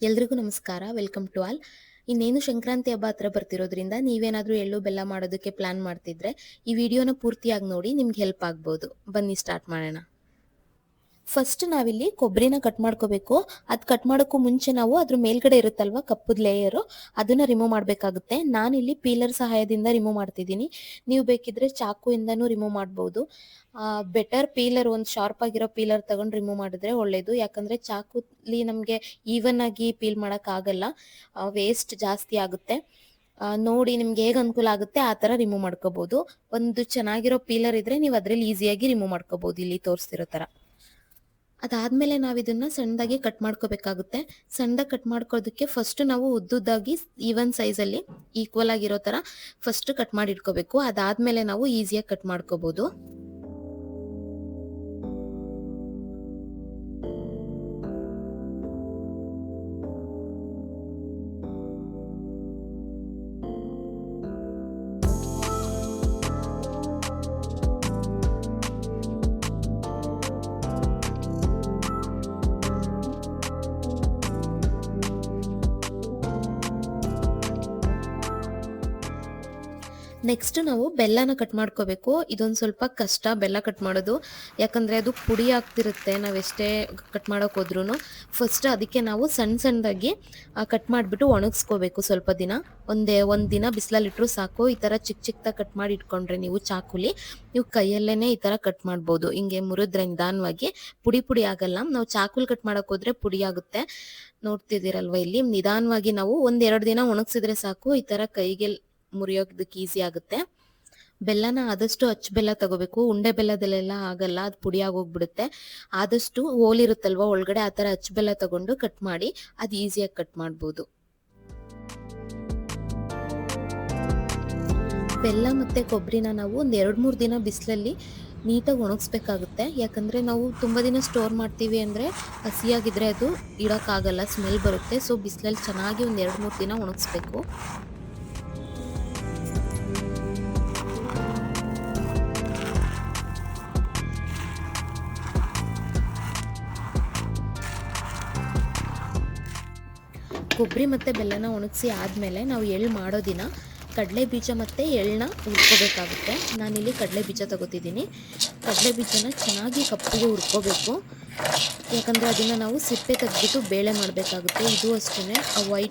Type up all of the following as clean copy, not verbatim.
ಎಲ್ರಿಗೂ ನಮಸ್ಕಾರ. Welcome to all. ಇನ್ನೇನು ಸಂಕ್ರಾಂತಿ ಹಬ್ಬ ಹತ್ರ ಬರ್ತಿರೋದ್ರಿಂದ ನೀವೇನಾದ್ರೂ ಎಳ್ಳು ಬೆಲ್ಲ ಮಾಡೋದಕ್ಕೆ ಪ್ಲಾನ್ ಮಾಡ್ತಿದ್ರೆ ಈ ವಿಡಿಯೋನ ಪೂರ್ತಿಯಾಗಿ ನೋಡಿ, ನಿಮ್ಗೆ ಹೆಲ್ಪ್ ಆಗ್ಬೋದು. ಬನ್ನಿ ಸ್ಟಾರ್ಟ್ ಮಾಡೋಣ. ಫಸ್ಟ್ ನಾವಿಲ್ಲಿ ಕೊಬ್ಬರಿನ ಕಟ್ ಮಾಡ್ಕೋಬೇಕು. ಅದು ಕಟ್ ಮಾಡೋಕ್ಕೂ ಮುಂಚೆ ನಾವು ಅದ್ರ ಮೇಲ್ಗಡೆ ಇರುತ್ತಲ್ವಾ ಕಪ್ಪದ ಲೇಯರು, ಅದನ್ನ ರಿಮೂವ್ ಮಾಡಬೇಕಾಗುತ್ತೆ. ನಾನಿಲ್ಲಿ ಪೀಲರ್ ಸಹಾಯದಿಂದ ರಿಮೂವ್ ಮಾಡ್ತಿದ್ದೀನಿ. ನೀವು ಬೇಕಿದ್ರೆ ಚಾಕುಯಿಂದನೂ ರಿಮೂವ್ ಮಾಡ್ಬೋದು. ಬೆಟರ್ ಪೀಲರ್, ಒಂದು ಶಾರ್ಪ್ ಆಗಿರೋ ಪೀಲರ್ ತಗೊಂಡು ರಿಮೂವ್ ಮಾಡಿದ್ರೆ ಒಳ್ಳೇದು. ಯಾಕಂದ್ರೆ ಚಾಕುಲಿ ನಮಗೆ ಈವನ್ ಆಗಿ ಪೀಲ್ ಮಾಡೋಕ್ಕಾಗಲ್ಲ, ವೇಸ್ಟ್ ಜಾಸ್ತಿ ಆಗುತ್ತೆ. ನೋಡಿ ನಿಮ್ಗೆ ಹೇಗೆ ಅನುಕೂಲ ಆಗುತ್ತೆ ಆ ಥರ ರಿಮೂವ್ ಮಾಡ್ಕೋಬಹುದು. ಒಂದು ಚೆನ್ನಾಗಿರೋ ಪೀಲರ್ ಇದ್ರೆ ನೀವು ಅದ್ರಲ್ಲಿ ಈಸಿಯಾಗಿ ರಿಮೂವ್ ಮಾಡ್ಕೋಬಹುದು, ಇಲ್ಲಿ ತೋರಿಸ್ತಿರೋ ಥರ. ಅದಾದ್ಮೇಲೆ ನಾವು ಇದನ್ನ ಸಣ್ಣದಾಗಿ ಕಟ್ ಮಾಡ್ಕೋಬೇಕಾಗುತ್ತೆ. ಸಣ್ಣದಾಗಿ ಕಟ್ ಮಾಡ್ಕೋದಕ್ಕೆ ಫಸ್ಟ್ ನಾವು ಉದ್ದುದ್ದಾಗಿ ಈವನ್ ಸೈಜಲ್ಲಿ ಈಕ್ವಲ್ ಆಗಿರೋ ತರ ಫಸ್ಟ್ ಕಟ್ ಮಾಡಿ ಇಟ್ಕೋಬೇಕು. ಅದಾದ್ಮೇಲೆ ನಾವು ಈಸಿಯಾಗಿ ಕಟ್ ಮಾಡ್ಕೋಬಹುದು. ನೆಕ್ಸ್ಟ್ ನಾವು ಬೆಲ್ಲನ ಕಟ್ ಮಾಡ್ಕೋಬೇಕು. ಇದೊಂದು ಸ್ವಲ್ಪ ಕಷ್ಟ ಬೆಲ್ಲ ಕಟ್ ಮಾಡೋದು, ಯಾಕಂದರೆ ಅದು ಪುಡಿ ಆಗ್ತಿರುತ್ತೆ ನಾವೆಷ್ಟೇ ಕಟ್ ಮಾಡೋಕೆ ಹೋದ್ರೂ. ಫಸ್ಟ್ ಅದಕ್ಕೆ ನಾವು ಸಣ್ಣದಾಗಿ ಕಟ್ ಮಾಡಿಬಿಟ್ಟು ಒಣಗಿಸ್ಕೋಬೇಕು ಸ್ವಲ್ಪ ದಿನ. ಒಂದು ದಿನ ಬಿಸಿಲಲ್ಲಿಟ್ಟರು ಸಾಕು. ಈ ಥರ ಚಿಕ್ಕದಾಗಿ ಕಟ್ ಮಾಡಿ ಇಟ್ಕೊಂಡ್ರೆ ನೀವು ಚಾಕುಲಿ, ನೀವು ಕೈಯಲ್ಲೇ ಈ ಥರ ಕಟ್ ಮಾಡ್ಬೋದು. ಹಿಂಗೆ ಮುರಿದ್ರೆ ನಿಧಾನವಾಗಿ ಪುಡಿ ಆಗಲ್ಲ. ನಾವು ಚಾಕುಲಿ ಕಟ್ ಮಾಡೋಕೆ ಹೋದ್ರೆ ಪುಡಿ ಆಗುತ್ತೆ. ನೋಡ್ತಿದ್ದೀರಲ್ವ, ಇಲ್ಲಿ ನಿಧಾನವಾಗಿ ನಾವು 1-2 ದಿನ ಒಣಗಿಸಿದ್ರೆ ಸಾಕು. ಈ ಥರ ಕೈಗೆ ಮುರಿಯೋದಕ್ಕೆ ಈಸಿ ಆಗುತ್ತೆ. ಬೆಲ್ಲನ ಆದಷ್ಟು ಅಚ್ಚ ಬೆಲ್ಲ ತಗೋಬೇಕು. ಉಂಡೆ ಬೆಲ್ಲದಲ್ಲೆಲ್ಲ ಆಗಲ್ಲ, ಅದು ಪುಡಿ ಆಗೋಗ್ಬಿಡುತ್ತೆ. ಆದಷ್ಟು ಹೋಲಿರುತ್ತಲ್ವ ಒಳಗಡೆ, ಆ ಥರ ಅಚ್ಚ ಬೆಲ್ಲ ತಗೊಂಡು ಕಟ್ ಮಾಡಿ ಅದು ಈಸಿಯಾಗಿ ಕಟ್ ಮಾಡ್ಬೋದು. ಬೆಲ್ಲ ಮತ್ತು ಕೊಬ್ಬರಿನ ನಾವು 1-2-3 ದಿನ ಬಿಸಿಲಲ್ಲಿ ನೀಟಾಗಿ ಒಣಗಿಸ್ಬೇಕಾಗುತ್ತೆ. ಯಾಕಂದರೆ ನಾವು ತುಂಬ ದಿನ ಸ್ಟೋರ್ ಮಾಡ್ತೀವಿ ಅಂದರೆ ಹಸಿಯಾಗಿದ್ರೆ ಅದು ಇಡೋಕ್ಕಾಗಲ್ಲ, ಸ್ಮೆಲ್ ಬರುತ್ತೆ. ಸೊ ಬಿಸಿಲಲ್ಲಿ ಚೆನ್ನಾಗಿ 1-2-3 ದಿನ ಒಣಗಿಸ್ಬೇಕು. ಕೊಬ್ಬರಿ ಮತ್ತು ಬೆಲ್ಲನ ಒಣಗಿಸಿ ಆದಮೇಲೆ ನಾವು ಎಳ್ಳು ಮಾಡೋ ದಿನ ಕಡಲೆ ಬೀಜ ಮತ್ತು ಎಳ್ಳನ್ನ ಹುರ್ಕೋಬೇಕಾಗುತ್ತೆ. ನಾನಿಲ್ಲಿ ಕಡಲೆ ಬೀಜ ತಗೋತಿದ್ದೀನಿ. ಕಡಲೆ ಬೀಜನ ಚೆನ್ನಾಗಿ ಕಪ್ಪಿಗೆ ಹುರ್ಕೋಬೇಕು. ಯಾಕಂದರೆ ಅದನ್ನು ನಾವು ಸಿಪ್ಪೆ ತೆಗೆದ್ಬಿಟ್ಟು ಬೇಳೆ ಮಾಡಬೇಕಾಗುತ್ತೆ. ಇದು ಅಷ್ಟೇ,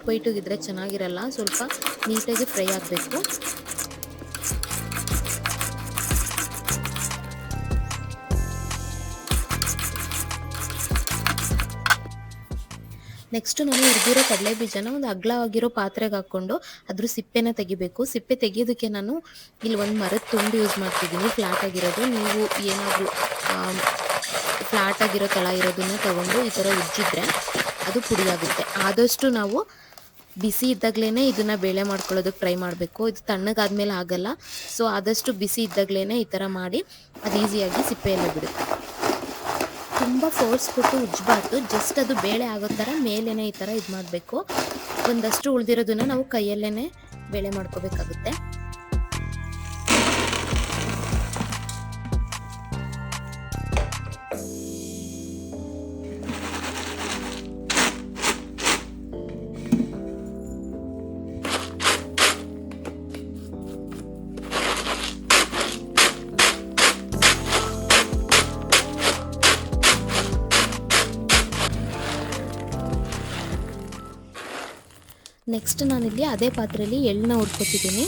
ವೈಟ್ ಇದ್ದರೆ ಚೆನ್ನಾಗಿರಲ್ಲ, ಸ್ವಲ್ಪ ನೀಟಾಗಿ ಫ್ರೈ ಆಗಬೇಕು. ನೆಕ್ಸ್ಟ್ ನಾನು ಹುರಿದಿರೋ ಕಡಲೆ ಬೀಜನ ಒಂದು ಅಗಲವಾಗಿರೋ ಪಾತ್ರೆಗೆ ಹಾಕ್ಕೊಂಡು ಅದ್ರ ಸಿಪ್ಪೆನ ತೆಗಿಬೇಕು. ಸಿಪ್ಪೆ ತೆಗಿಯೋದಕ್ಕೆ ನಾನು ಇಲ್ಲಿ ಒಂದು ಮರದ ತುಂಡು ಯೂಸ್ ಮಾಡ್ತಿದ್ದೀನಿ, ಫ್ಲಾಟ್ ಆಗಿರೋದು. ನೀವು ಏನಾದರೂ ಫ್ಲಾಟ್ ಆಗಿರೋ ತಳ ಇರೋದನ್ನ ತಗೊಂಡು ಈ ಥರ ಉಜ್ಜಿದ್ರೆ ಅದು ಪುಡಿ ಆಗುತ್ತೆ. ಆದಷ್ಟು ನಾವು ಬಿಸಿ ಇದ್ದಾಗಲೇ ಇದನ್ನು ಬೇಳೆ ಮಾಡ್ಕೊಳ್ಳೋದಕ್ಕೆ ಟ್ರೈ ಮಾಡಬೇಕು. ಇದು ತಣ್ಣಗಾದ್ಮೇಲೆ ಆಗಲ್ಲ. ಸೊ ಆದಷ್ಟು ಬಿಸಿ ಇದ್ದಾಗಲೇ ಈ ಥರ ಮಾಡಿ ಅದು ಈಸಿಯಾಗಿ ಸಿಪ್ಪೆ ಎಲ್ಲ ಬಿಡುತ್ತೆ. ತುಂಬ ಫೋರ್ಸ್ ಕೊಟ್ಟು ಉಜ್ಜಬಾರ್ದು, ಜಸ್ಟ್ ಅದು ಬೇಳೆ ಆಗೋ ಥರ ಮೇಲೇ ಈ ಥರ ಇದು ಮಾಡಬೇಕು. ಒಂದಷ್ಟು ಉಳಿದಿರೋದನ್ನ ನಾವು ಕೈಯಲ್ಲೇ ಬೇಳೆ ಮಾಡ್ಕೋಬೇಕಾಗುತ್ತೆ. ನೆಕ್ಸ್ಟ್ ನಾನಿಲ್ಲಿ ಅದೇ ಪಾತ್ರೆಯಲ್ಲಿ ಎಳ್ಳನ್ನ ಹುರ್ಕೊತಿದ್ದೀನಿ.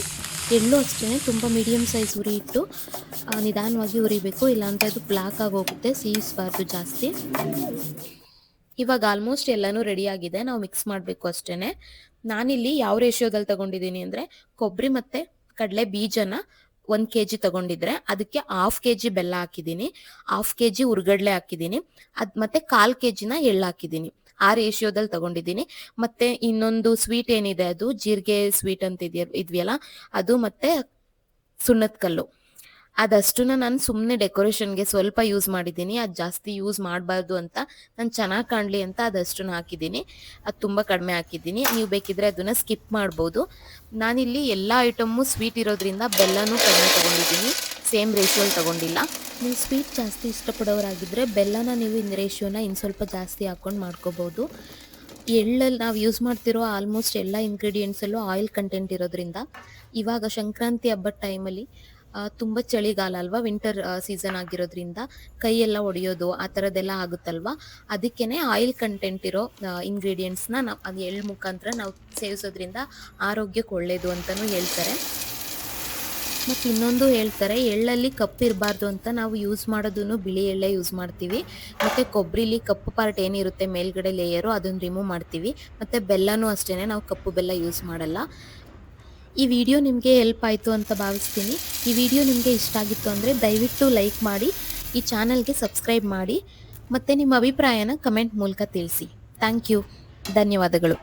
ಎಳ್ಳು ಅಷ್ಟೇ ತುಂಬ ಮೀಡಿಯಮ್ ಸೈಜ್ ಉರಿ ಇಟ್ಟು ನಿಧಾನವಾಗಿ ಉರಿಬೇಕು, ಇಲ್ಲಾಂದರೆ ಅದು ಬ್ಲ್ಯಾಕ್ ಆಗೋಗುತ್ತೆ, ಸೀಯಿಸಬಾರ್ದು ಜಾಸ್ತಿ. ಇವಾಗ ಆಲ್ಮೋಸ್ಟ್ ಎಲ್ಲನೂ ರೆಡಿ ಆಗಿದೆ, ನಾವು ಮಿಕ್ಸ್ ಮಾಡಬೇಕು ಅಷ್ಟೇ. ನಾನಿಲ್ಲಿ ಯಾವ ರೇಷಿಯೋದಲ್ಲಿ ತಗೊಂಡಿದ್ದೀನಿ ಅಂದರೆ, ಕೊಬ್ಬರಿ ಮತ್ತು ಕಡಲೆ ಬೀಜನ 1 kg ತಗೊಂಡಿದ್ರೆ ಅದಕ್ಕೆ 1/2 kg ಬೆಲ್ಲ ಹಾಕಿದ್ದೀನಿ, 1/2 kg ಹುರ್ಗಡ್ಲೆ ಹಾಕಿದ್ದೀನಿ, ಮತ್ತು 1/4 kgನ ಎಳ್ಳು ಹಾಕಿದ್ದೀನಿ. ಆ ರೇಷಿಯೋದಲ್ಲಿ ತಗೊಂಡಿದ್ದೀನಿ. ಮತ್ತೆ ಇನ್ನೊಂದು ಸ್ವೀಟ್ ಏನಿದೆ ಅದು ಜೀರಿಗೆ ಸ್ವೀಟ್ ಅಂತ ಇದೆಯಲ್ಲ ಅದು, ಮತ್ತೆ ಸುಣ್ಣದ ಕಲ್ಲು, ಅದಷ್ಟನ್ನ ನಾನು ಸುಮ್ಮನೆ ಡೆಕೋರೇಷನ್ಗೆ ಸ್ವಲ್ಪ ಯೂಸ್ ಮಾಡಿದ್ದೀನಿ. ಅದು ಜಾಸ್ತಿ ಯೂಸ್ ಮಾಡಬಾರ್ದು ಅಂತ, ನಾನು ಚೆನ್ನಾಗಿ ಕಾಣಲಿ ಅಂತ ಅದಷ್ಟನ್ನು ಹಾಕಿದ್ದೀನಿ. ಅದು ತುಂಬ ಕಡಿಮೆ ಹಾಕಿದ್ದೀನಿ, ನೀವು ಬೇಕಿದ್ರೆ ಅದನ್ನು ಸ್ಕಿಪ್ ಮಾಡ್ಬೋದು. ನಾನಿಲ್ಲಿ ಎಲ್ಲ ಐಟಮ್ಮು ಸ್ವೀಟ್ ಇರೋದ್ರಿಂದ ಬೆಲ್ಲನೂ ಕಡಿಮೆ ತೊಗೊಂಡಿದ್ದೀನಿ, ಸೇಮ್ ರೇಷಿಯೋಲ್ಲಿ ತೊಗೊಂಡಿಲ್ಲ. ನೀವು ಸ್ವೀಟ್ ಜಾಸ್ತಿ ಇಷ್ಟಪಡೋರಾಗಿದ್ದರೆ ಬೆಲ್ಲನ ನೀವು ರೇಷಿಯೋನ ಇನ್ನು ಸ್ವಲ್ಪ ಜಾಸ್ತಿ ಹಾಕ್ಕೊಂಡು ಮಾಡ್ಕೋಬೋದು. ಎಳ್ಳಲ್ಲಿ ನಾವು ಯೂಸ್ ಮಾಡ್ತಿರೋ ಆಲ್ಮೋಸ್ಟ್ ಎಲ್ಲ ಇಂಗ್ರೀಡಿಯೆಂಟ್ಸಲ್ಲೂ ಆಯಿಲ್ ಕಂಟೆಂಟ್ ಇರೋದ್ರಿಂದ ಇವಾಗ ಸಂಕ್ರಾಂತಿ ಹಬ್ಬದ ಟೈಮಲ್ಲಿ ತುಂಬ ಚಳಿಗಾಲ ಅಲ್ವಾ, ವಿಂಟರ್ ಸೀಸನ್ ಆಗಿರೋದ್ರಿಂದ ಕೈಯೆಲ್ಲ ಒಡೆಯೋದು ಆ ಥರದ್ದೆಲ್ಲ ಆಗುತ್ತಲ್ವಾ, ಅದಕ್ಕೇ ಆಯಿಲ್ ಕಂಟೆಂಟ್ ಇರೋ ಇಂಗ್ರೀಡಿಯೆಂಟ್ಸ್ನ ನಾವು ಅದು ಎಳ್ಳು ಮುಖಾಂತರ ನಾವು ಸೇವಿಸೋದ್ರಿಂದ ಆರೋಗ್ಯಕ್ಕೆ ಒಳ್ಳೆಯದು ಅಂತಲೂ ಹೇಳ್ತಾರೆ. ಮತ್ತು ಇನ್ನೊಂದು ಹೇಳ್ತಾರೆ, ಎಳ್ಳಲ್ಲಿ ಕಪ್ಪು ಇರಬಾರ್ದು ಅಂತ ನಾವು ಯೂಸ್ ಮಾಡೋದನ್ನು ಬಿಳಿ ಎಳ್ಳೆ ಯೂಸ್ ಮಾಡ್ತೀವಿ. ಮತ್ತು ಕೊಬ್ಬರಿಲಿ ಕಪ್ಪು ಪಾರ್ಟ್ ಏನಿರುತ್ತೆ ಮೇಲ್ಗಡೆ ಲೇಯರು ಅದನ್ನು ರಿಮೂವ್ ಮಾಡ್ತೀವಿ. ಮತ್ತು ಬೆಲ್ಲನೂ ಅಷ್ಟೇ, ನಾವು ಕಪ್ಪು ಬೆಲ್ಲ ಯೂಸ್ ಮಾಡಲ್ಲ. ಈ ವಿಡಿಯೋ ನಿಮಗೆ ಹೆಲ್ಪ್ ಆಯಿತು ಅಂತ ಭಾವಿಸ್ತೀನಿ. ಈ ವಿಡಿಯೋ ನಿಮಗೆ ಇಷ್ಟ ಆಗಿತ್ತು ಅಂದರೆ ದಯವಿಟ್ಟು ಲೈಕ್ ಮಾಡಿ, ಈ ಚಾನಲ್ಗೆ ಸಬ್ಸ್ಕ್ರೈಬ್ ಮಾಡಿ, ಮತ್ತು ನಿಮ್ಮ ಅಭಿಪ್ರಾಯನ ಕಮೆಂಟ್ ಮೂಲಕ ತಿಳಿಸಿ. Thank you. ಧನ್ಯವಾದಗಳು.